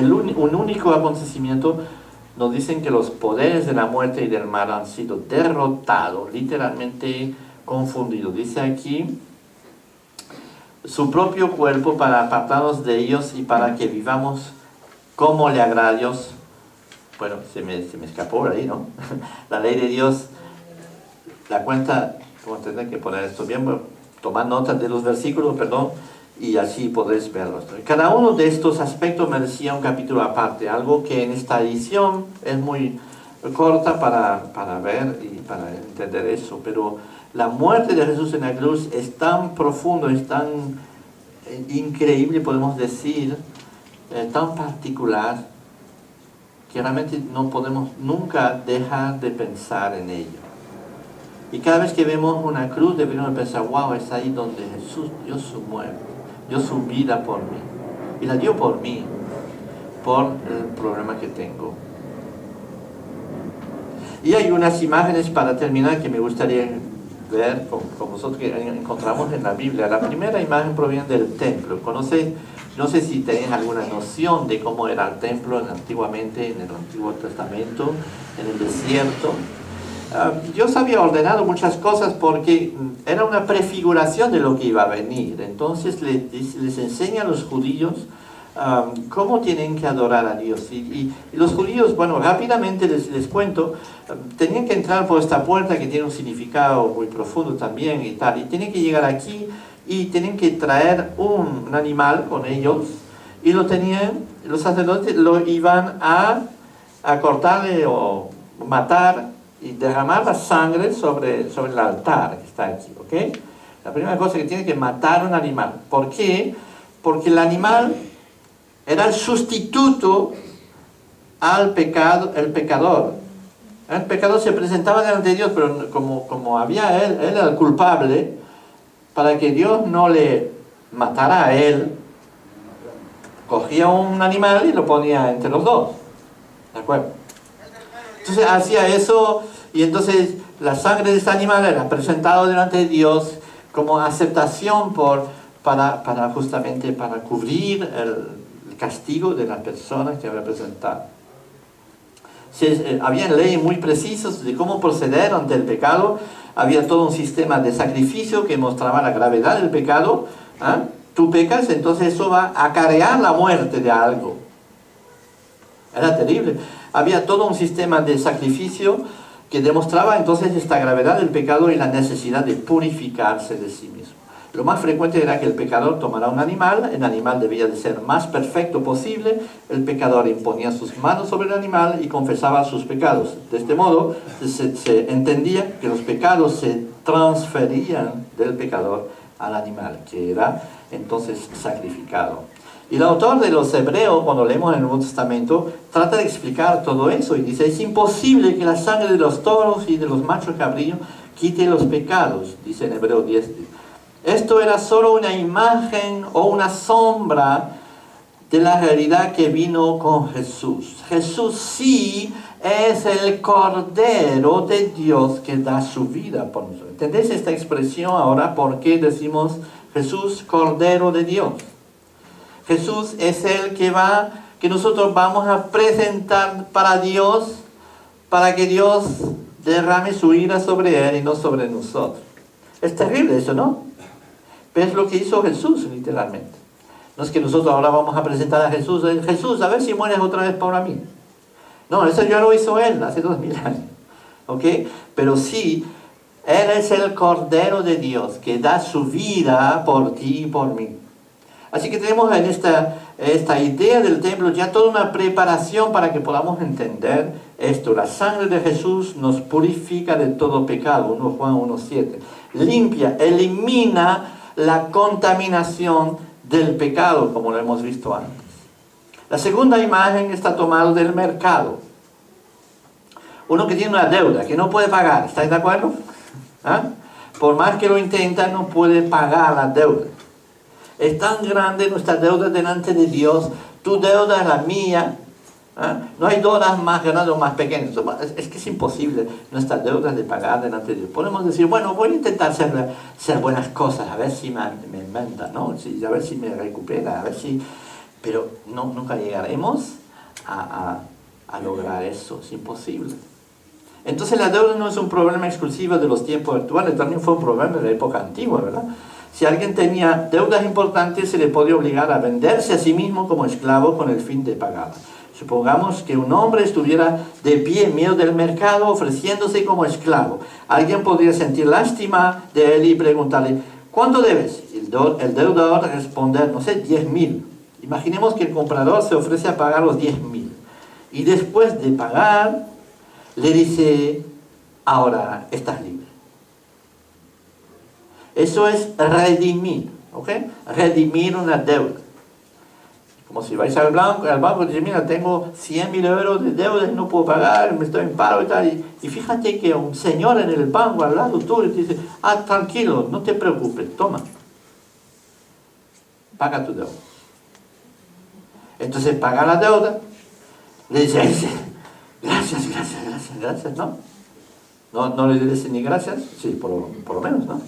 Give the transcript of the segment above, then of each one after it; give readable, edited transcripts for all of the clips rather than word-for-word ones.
un único acontecimiento, nos dicen que los poderes de la muerte y del mal han sido derrotados, literalmente confundidos. Dice aquí, su propio cuerpo para apartarnos de ellos y para que vivamos como le agrada a Dios. Bueno, se me escapó por ahí, ¿no? La ley de Dios, la cuenta, como tendré que poner esto bien, bueno, tomar notas de los versículos, perdón, y así podréis verlos. Cada uno de estos aspectos merecía un capítulo aparte, algo que en esta edición es muy corta para ver y para entender eso, pero la muerte de Jesús en la cruz es tan profundo, es tan increíble, podemos decir, tan particular, que realmente no podemos nunca dejar de pensar en ello. Y cada vez que vemos una cruz debemos pensar, wow, es ahí donde Jesús dio su muerte, dio su vida por mí. Y la dio por mí, por el problema que tengo. Y hay unas imágenes para terminar que me gustaría ver con vosotros que encontramos en la Biblia. La primera imagen proviene del templo. No sé si tenéis alguna noción de cómo era el templo antiguamente, en el Antiguo Testamento, en el desierto. Dios había ordenado muchas cosas porque era una prefiguración de lo que iba a venir. Entonces les enseña a los judíos cómo tienen que adorar a Dios. Y los judíos, bueno, rápidamente les cuento, tenían que entrar por esta puerta que tiene un significado muy profundo también y tal. Y tienen que llegar aquí y tienen que traer un animal con ellos. Y los sacerdotes lo iban a cortarle o matar y derramar la sangre sobre el altar que está aquí, ¿ok? La primera cosa que tiene que matar un animal. ¿Por qué? Porque el animal era el sustituto al pecado, el pecador. El pecador se presentaba delante de Dios, pero como había él era el culpable, para que Dios no le matara a él, cogía un animal y lo ponía entre los dos. ¿De acuerdo? Entonces hacía eso y entonces la sangre de este animal era presentado delante de Dios como aceptación justamente para cubrir el castigo de la persona que había presentado. Había leyes muy precisas de cómo proceder ante el pecado. Había todo un sistema de sacrificio que mostraba la gravedad del pecado. Tú pecas, entonces eso va a acarrear la muerte de algo. Era terrible. Había todo un sistema de sacrificio que demostraba entonces esta gravedad del pecado y la necesidad de purificarse de sí mismo. Lo más frecuente era que el pecador tomara un animal, el animal debía de ser más perfecto posible, el pecador imponía sus manos sobre el animal y confesaba sus pecados. De este modo se entendía que los pecados se transferían del pecador al animal, que era entonces sacrificado. Y el autor de los Hebreos, cuando leemos en el Nuevo Testamento, trata de explicar todo eso y dice, es imposible que la sangre de los toros y de los machos cabríos quite los pecados, dice en Hebreos 10. Esto era solo una imagen o una sombra de la realidad que vino con Jesús. Jesús sí es el Cordero de Dios que da su vida por nosotros. ¿Entendéis esta expresión ahora? ¿Por qué decimos Jesús, Cordero de Dios? Jesús es el que nosotros vamos a presentar para Dios, para que Dios derrame su ira sobre él y no sobre nosotros. Es terrible eso, ¿no? Pero es lo que hizo Jesús, literalmente. No es que nosotros ahora vamos a presentar a Jesús, Jesús, a ver si mueres otra vez por mí. No, eso ya lo hizo Él hace 2000 años. ¿Ok? Pero sí, Él es el Cordero de Dios que da su vida por ti y por mí. Así que tenemos en esta idea del templo ya toda una preparación para que podamos entender esto. La sangre de Jesús nos purifica de todo pecado, 1 Juan 1:7. Limpia, elimina la contaminación del pecado, como lo hemos visto antes. La segunda imagen está tomada del mercado. Uno que tiene una deuda, que no puede pagar, ¿estáis de acuerdo? Por más que lo intenta, no puede pagar la deuda. Es tan grande nuestra deuda delante de Dios, tu deuda es la mía. No hay deudas más grandes o más pequeñas. Es que es imposible nuestra deuda de pagar delante de Dios. Podemos decir, bueno, voy a intentar hacer buenas cosas, a ver si me enmenda, ¿no? A ver si me recupera, a ver si... Pero no, nunca llegaremos a lograr eso, es imposible. Entonces la deuda no es un problema exclusivo de los tiempos actuales, también fue un problema de la época antigua, ¿verdad? Si alguien tenía deudas importantes, se le podía obligar a venderse a sí mismo como esclavo con el fin de pagar. Supongamos que un hombre estuviera de pie en medio del mercado ofreciéndose como esclavo. Alguien podría sentir lástima de él y preguntarle, ¿cuánto debes? El deudor responder, no sé, 10.000. Imaginemos que el comprador se ofrece a pagar los 10.000. Y después de pagar, le dice, ahora estás libre. Eso es redimir, ¿ok? Redimir una deuda. Como si vais al banco y dices, mira, tengo 100.000 euros de deuda y no puedo pagar, me estoy en paro y tal. Y fíjate que un señor en el banco al lado tuyo te dice, tranquilo, no te preocupes, toma. Paga tu deuda. Entonces paga la deuda, le dice, gracias, ¿no? No le dices ni gracias, sí, por lo menos, ¿no?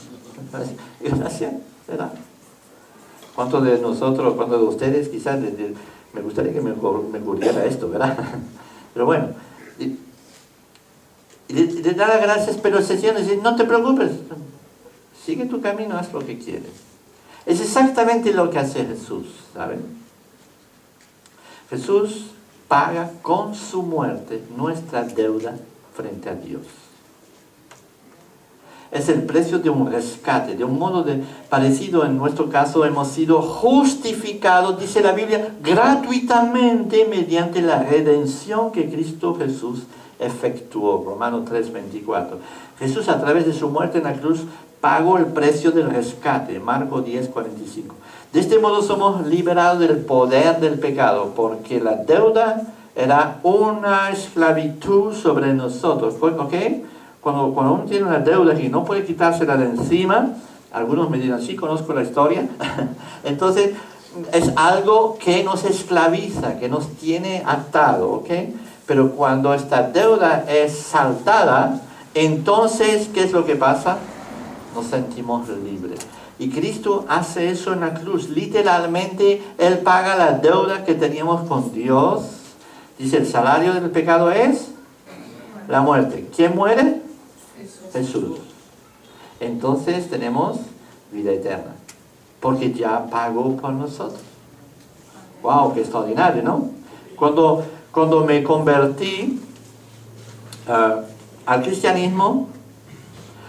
Gracias, ¿verdad? ¿Cuántos de nosotros, cuántos de ustedes quizás me gustaría que me ocurriera esto, ¿verdad? Pero bueno, y le da las gracias, pero el Señor dice, no te preocupes, sigue tu camino, haz lo que quieres. Es exactamente lo que hace Jesús, ¿saben? Jesús paga con su muerte nuestra deuda frente a Dios. Es el precio de un rescate, de un modo parecido en nuestro caso hemos sido justificados, dice la Biblia, gratuitamente mediante la redención que Cristo Jesús efectuó. Romanos 3:24. Jesús a través de su muerte en la cruz pagó el precio del rescate. Marcos 10:45. De este modo somos liberados del poder del pecado, porque la deuda era una esclavitud sobre nosotros. ¿Ok? Cuando uno tiene una deuda y no puede quitársela de encima, algunos me dirán, sí, conozco la historia, entonces es algo que nos esclaviza, que nos tiene atado, ¿ok? Pero cuando esta deuda es saldada, entonces, ¿qué es lo que pasa? Nos sentimos libres. Y Cristo hace eso en la cruz. Literalmente, Él paga la deuda que teníamos con Dios. Dice, el salario del pecado es la muerte. ¿Quién muere? Jesús. Entonces tenemos vida eterna, porque ya pagó por nosotros. ¡Wow! ¡Qué extraordinario!, ¿no? Cuando me convertí al cristianismo,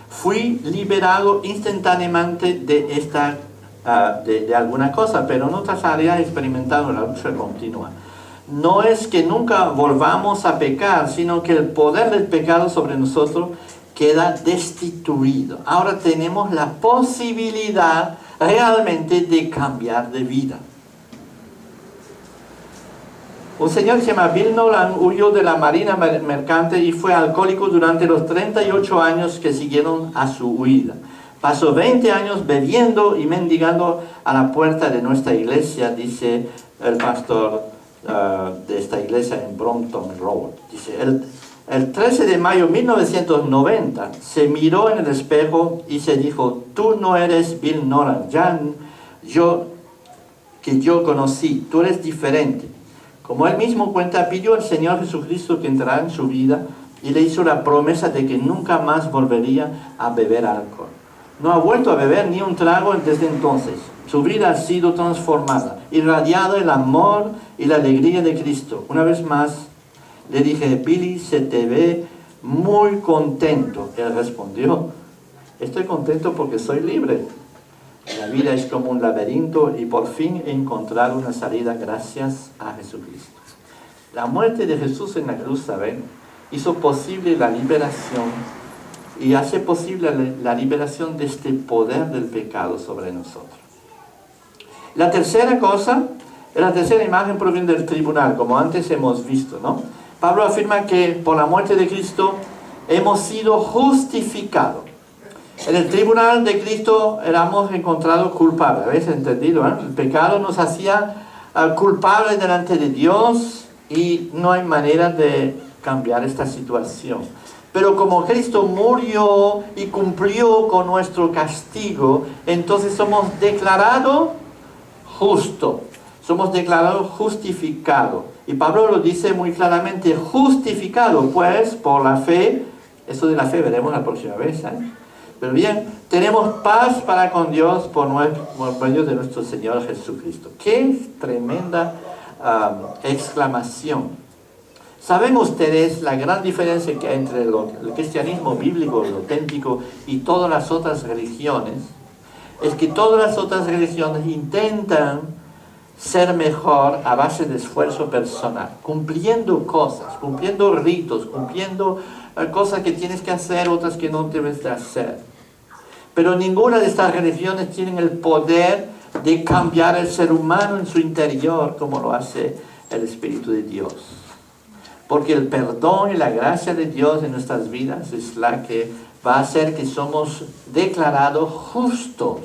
fui liberado instantáneamente de alguna cosa, pero en otras áreas he experimentado la lucha continua. No es que nunca volvamos a pecar, sino que el poder del pecado sobre nosotros queda destituido. Ahora tenemos la posibilidad realmente de cambiar de vida. Un señor que se llama Bill Nolan huyó de la marina mercante y fue alcohólico durante los 38 años que siguieron a su huida. Pasó 20 años bebiendo y mendigando a la puerta de nuestra iglesia, dice el pastor de esta iglesia en Brompton Road. Dice, el 13 de mayo de 1990 se miró en el espejo y se dijo, tú no eres Bill Nolan, yo conocí, tú eres diferente. Como él mismo cuenta, pidió al Señor Jesucristo que entrara en su vida y le hizo la promesa de que nunca más volvería a beber alcohol. No ha vuelto a beber ni un trago desde entonces. Su vida ha sido transformada, irradiado el amor y la alegría de Cristo. Una vez más le dije, Billy, se te ve muy contento. Él respondió, estoy contento porque soy libre. La vida es como un laberinto y por fin he encontrado una salida gracias a Jesucristo. La muerte de Jesús en la cruz, ¿saben?, hizo posible la liberación y hace posible la liberación de este poder del pecado sobre nosotros. La tercera cosa, la tercera imagen proviene del tribunal, como antes hemos visto, ¿no? Pablo afirma que por la muerte de Cristo hemos sido justificados. En el tribunal de Cristo éramos encontrados culpables. ¿Habéis entendido? El pecado nos hacía culpables delante de Dios y no hay manera de cambiar esta situación. Pero como Cristo murió y cumplió con nuestro castigo, entonces somos declarados justos. somos declarados justificados. Y Pablo lo dice muy claramente, justificado pues por la fe. Eso de la fe veremos la próxima vez, ¿eh? Pero bien, tenemos paz para con Dios por medio de nuestro Señor Jesucristo. ¡Qué tremenda exclamación! ¿Saben ustedes la gran diferencia que hay entre el cristianismo bíblico, el auténtico, y todas las otras religiones? Es que todas las otras religiones intentan ser mejor a base de esfuerzo personal, cumpliendo cosas, cumpliendo ritos, cumpliendo cosas que tienes que hacer, otras que no debes de hacer. Pero ninguna de estas religiones tiene el poder de cambiar el ser humano en su interior como lo hace el Espíritu de Dios. Porque el perdón y la gracia de Dios en nuestras vidas es la que va a hacer que somos declarados justos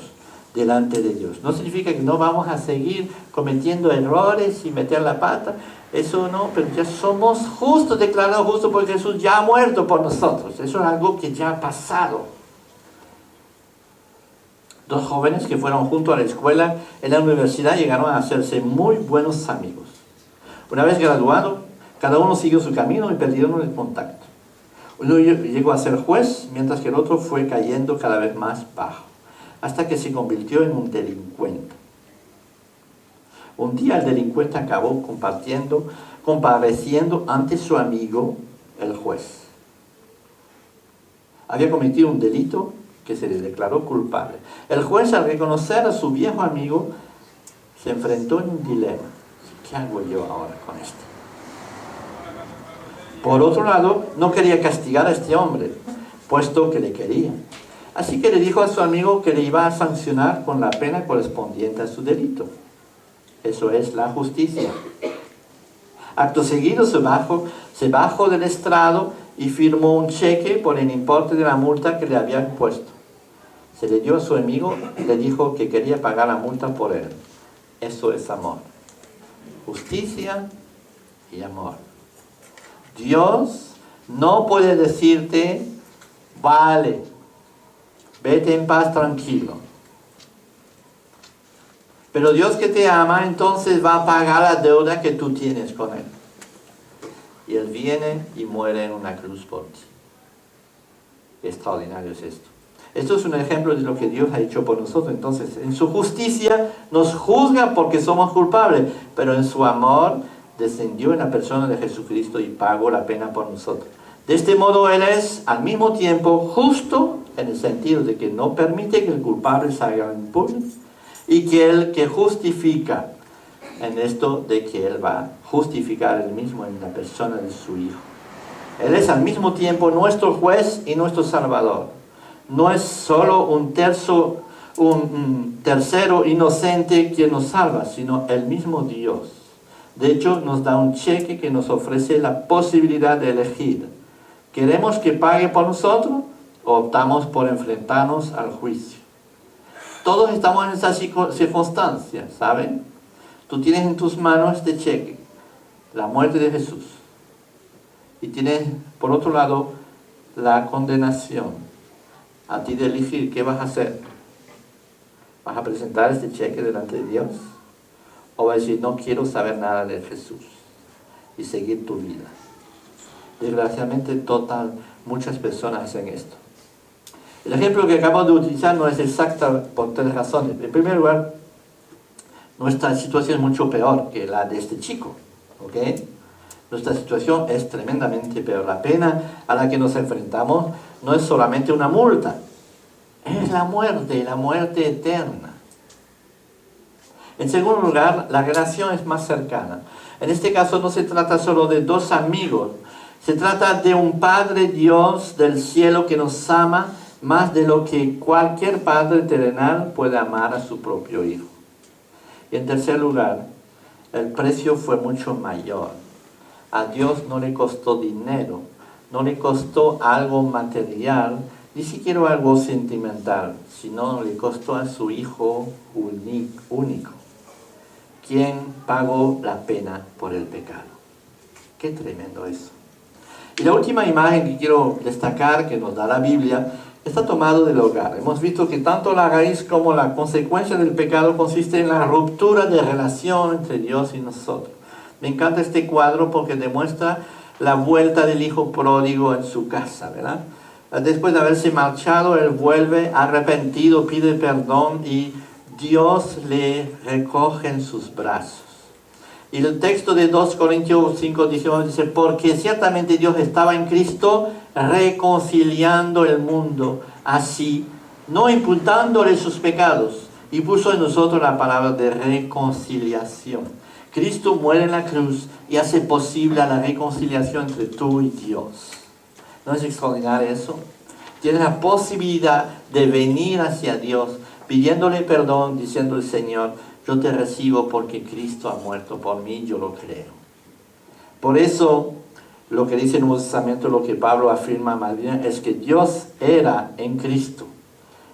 delante de Dios. No significa que no vamos a seguir cometiendo errores y meter la pata, eso no, pero ya somos justos, declarados justos porque Jesús ya ha muerto por nosotros. Eso es algo que ya ha pasado. Dos jóvenes que fueron junto a la escuela en la universidad llegaron a hacerse muy buenos amigos. Una vez graduado, cada uno siguió su camino y perdieron el contacto. Uno llegó a ser juez, mientras que el otro fue cayendo cada vez más bajo, hasta que se convirtió en un delincuente. Un día el delincuente acabó compareciendo ante su amigo, el juez. Había cometido un delito que se le declaró culpable. El juez, al reconocer a su viejo amigo, se enfrentó en un dilema. ¿Qué hago yo ahora con esto? Por otro lado, no quería castigar a este hombre, puesto que le quería. Así que le dijo a su amigo que le iba a sancionar con la pena correspondiente a su delito. Eso es la justicia. Acto seguido se bajó del estrado y firmó un cheque por el importe de la multa que le habían puesto. Se le dio a su amigo y le dijo que quería pagar la multa por él. Eso es amor. Justicia y amor. Dios no puede decirte, vale, vete en paz tranquilo. Pero Dios que te ama, entonces va a pagar la deuda que tú tienes con Él. Y Él viene y muere en una cruz por ti. Qué extraordinario es esto. Esto es un ejemplo de lo que Dios ha hecho por nosotros. Entonces, en su justicia nos juzga porque somos culpables, pero en su amor descendió en la persona de Jesucristo y pagó la pena por nosotros. De este modo Él es al mismo tiempo justo en el sentido de que no permite que el culpable salga impune, y que Él que justifica en esto de que Él va a justificar Él mismo en la persona de su Hijo. Él es al mismo tiempo nuestro juez y nuestro Salvador. No es solo un tercero inocente quien nos salva, sino el mismo Dios. De hecho, nos da un cheque que nos ofrece la posibilidad de elegir. ¿Queremos que pague por nosotros o optamos por enfrentarnos al juicio? Todos estamos en esas circunstancias, ¿saben? Tú tienes en tus manos este cheque, la muerte de Jesús. Y tienes, por otro lado, la condenación. A ti de elegir qué vas a hacer. ¿Vas a presentar este cheque delante de Dios? ¿O vas a decir, no quiero saber nada de Jesús y seguir tu vida? Desgraciadamente, muchas personas hacen esto. El ejemplo que acabo de utilizar no es exacto por tres razones. En primer lugar, nuestra situación es mucho peor que la de este chico, ¿ok? Nuestra situación es tremendamente peor. La pena a la que nos enfrentamos no es solamente una multa, es la muerte eterna. En segundo lugar, la relación es más cercana. En este caso no se trata solo de dos amigos, se trata de un Padre Dios del cielo que nos ama más de lo que cualquier padre terrenal puede amar a su propio hijo. Y en tercer lugar, el precio fue mucho mayor. A Dios no le costó dinero, no le costó algo material, ni siquiera algo sentimental, sino le costó a su Hijo único, quien pagó la pena por el pecado. Qué tremendo eso. Y la última imagen que quiero destacar, que nos da la Biblia, está tomado del hogar. Hemos visto que tanto la raíz como la consecuencia del pecado consiste en la ruptura de relación entre Dios y nosotros. Me encanta este cuadro porque demuestra la vuelta del hijo pródigo en su casa, ¿verdad? Después de haberse marchado, él vuelve arrepentido, pide perdón y Dios le recoge en sus brazos. Y el texto de 2 Corintios 5:19 dice, porque ciertamente Dios estaba en Cristo reconciliando el mundo, así, no imputándole sus pecados, y puso en nosotros la palabra de reconciliación. Cristo muere en la cruz y hace posible la reconciliación entre tú y Dios. ¿No es extraordinario eso? Tienes la posibilidad de venir hacia Dios, pidiéndole perdón, diciéndole, Señor, yo te recibo porque Cristo ha muerto por mí, yo lo creo. Por eso, lo que dice el Nuevo Testamento, lo que Pablo afirma más bien, es que Dios era en Cristo.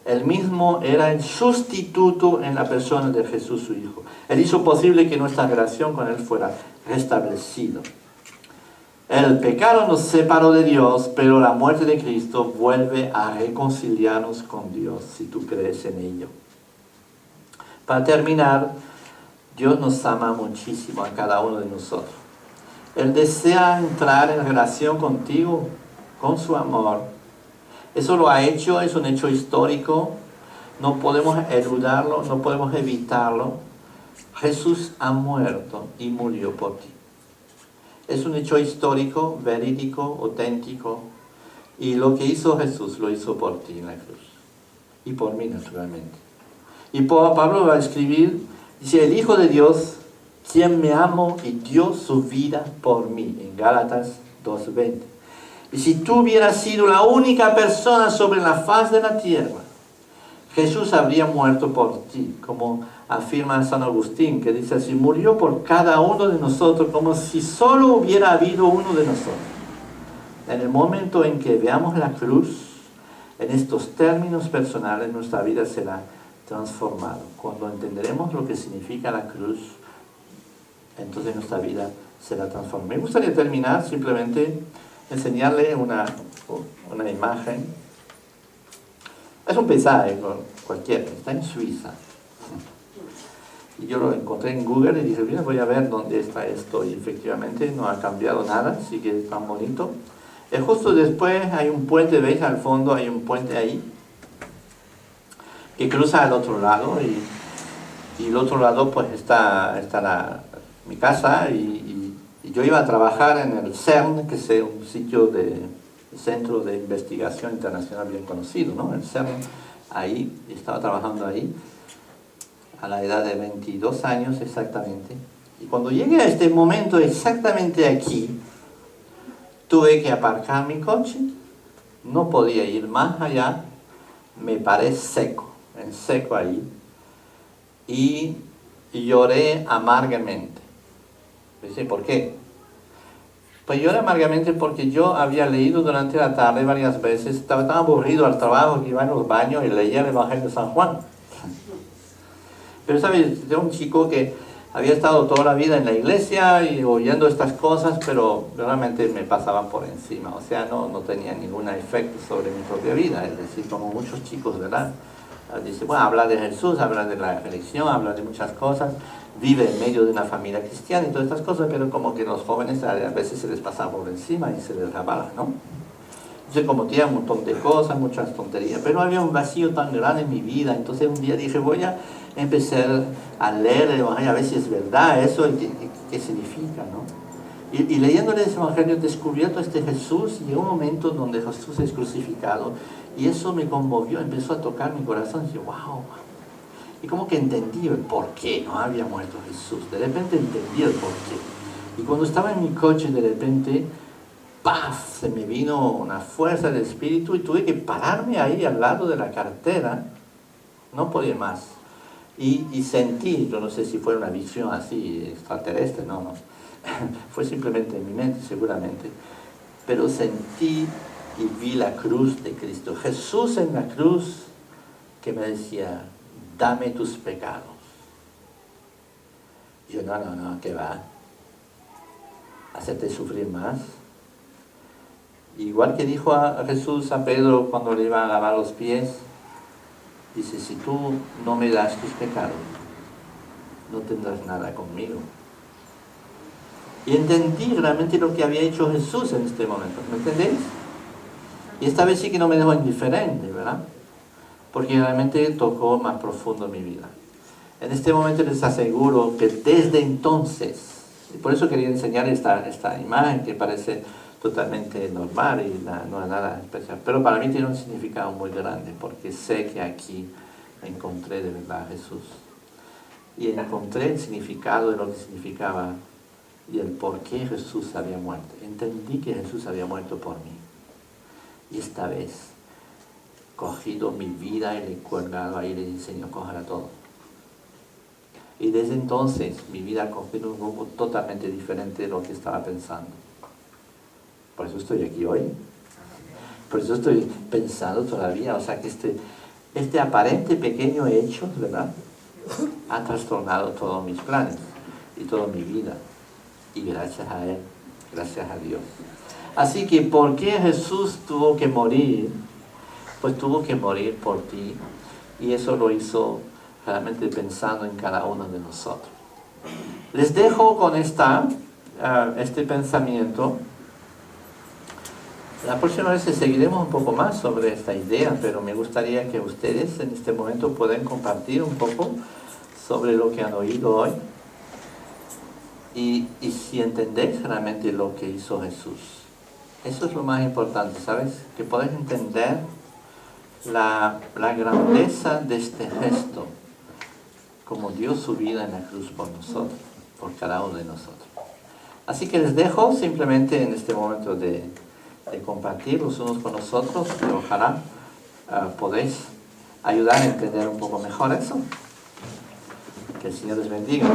Él mismo era el sustituto en la persona de Jesús, su Hijo. Él hizo posible que nuestra relación con Él fuera restablecida. El pecado nos separó de Dios, pero la muerte de Cristo vuelve a reconciliarnos con Dios, si tú crees en ello. Para terminar, Dios nos ama muchísimo a cada uno de nosotros. Él desea entrar en relación contigo, con su amor. Eso lo ha hecho, es un hecho histórico. No podemos eludarlo, no podemos evitarlo. Jesús ha muerto y murió por ti. Es un hecho histórico, verídico, auténtico. Y lo que hizo Jesús lo hizo por ti en la cruz. Y por mí, naturalmente. Y Pablo va a escribir, dice, el Hijo de Dios, quien me amó y dio su vida por mí, en Gálatas 2:20. Y si tú hubieras sido la única persona sobre la faz de la tierra, Jesús habría muerto por ti, como afirma San Agustín, que dice así, murió por cada uno de nosotros, como si solo hubiera habido uno de nosotros. En el momento en que veamos la cruz, en estos términos personales, nuestra vida será transformada. Cuando entenderemos lo que significa la cruz, entonces nuestra vida será transformada. Me gustaría terminar simplemente enseñarle una imagen. Es un paisaje cualquiera, está en Suiza. Y yo lo encontré en Google y dije, mira, voy a ver dónde está esto. Y efectivamente no ha cambiado nada, sigue tan bonito. Justo después hay un puente, ¿veis? Al fondo hay un puente ahí que cruza al otro lado y el otro lado pues está mi casa y yo iba a trabajar en el CERN, que es un sitio de centro de investigación internacional bien conocido, ¿no? El CERN, ahí, estaba trabajando ahí a la edad de 22 años exactamente. Y cuando llegué a este momento exactamente aquí, tuve que aparcar mi coche, no podía ir más allá, me paré en seco ahí, y lloré amargamente. Dice, ¿por qué? Pues lloré amargamente porque yo había leído durante la tarde varias veces, estaba tan aburrido al trabajo que iba en los baños y leía el Evangelio de San Juan. Pero sabes, de un chico que había estado toda la vida en la iglesia y oyendo estas cosas, pero realmente me pasaban por encima, o sea, no tenía ningún efecto sobre mi propia vida, es decir, como muchos chicos, ¿verdad? Dice, bueno, habla de Jesús, habla de la religión, habla de muchas cosas, vive en medio de una familia cristiana y todas estas cosas, pero como que los jóvenes a veces se les pasa por encima y se les rabala, ¿no? Entonces, como tenía un montón de cosas, muchas tonterías, pero había un vacío tan grande en mi vida, entonces un día dije, voy a empezar a leer el Evangelio, a ver si es verdad eso y qué significa, ¿no? Y leyéndole ese Evangelio he descubierto este Jesús y llegó un momento donde Jesús es crucificado y eso me conmovió, empezó a tocar mi corazón y dije, wow. Y como que entendí el por qué no había muerto Jesús, de repente entendí el por qué. Y cuando estaba en mi coche, de repente, ¡paf!, se me vino una fuerza del espíritu y tuve que pararme ahí al lado de la carretera, no podía más. Y sentí, yo no sé si fue una visión así extraterrestre, no. Fue simplemente en mi mente seguramente, pero sentí y vi la cruz de Cristo, Jesús en la cruz, que me decía, dame tus pecados. Y yo, no, ¿qué va? ¿Hacerte sufrir más? Igual que dijo a Jesús a Pedro cuando le iba a lavar los pies, dice, si tú no me das tus pecados, no tendrás nada conmigo. Y entendí realmente lo que había hecho Jesús en este momento, ¿me entendéis? Y esta vez sí que no me dejó indiferente, ¿verdad? Porque realmente tocó más profundo mi vida. En este momento les aseguro que desde entonces, y por eso quería enseñar esta imagen que parece totalmente normal y no es nada especial, pero para mí tiene un significado muy grande, porque sé que aquí encontré de verdad a Jesús. Y encontré el significado de lo que significaba y el por qué Jesús había muerto. Entendí que Jesús había muerto por mí. Y esta vez, cogido mi vida y le he colgado ahí, le dije, Señor, cójala todo. Y desde entonces mi vida ha cogido un rumbo totalmente diferente de lo que estaba pensando. Por eso estoy aquí hoy. Por eso estoy pensando todavía. O sea que este aparente pequeño hecho, ¿verdad?, ha trastornado todos mis planes y toda mi vida. Y gracias a Él, gracias a Dios. Así que, ¿por qué Jesús tuvo que morir? Pues tuvo que morir por ti. Y eso lo hizo realmente pensando en cada uno de nosotros. Les dejo con este pensamiento. La próxima vez seguiremos un poco más sobre esta idea, pero me gustaría que ustedes en este momento puedan compartir un poco sobre lo que han oído hoy. Y si entendéis realmente lo que hizo Jesús. Eso es lo más importante, ¿sabes? Que podáis entender la grandeza de este gesto, como dio su vida en la cruz por nosotros, por cada uno de nosotros. Así que les dejo simplemente en este momento de compartir los unos con los otros, y ojalá podéis ayudar a entender un poco mejor eso. Que el Señor les bendiga.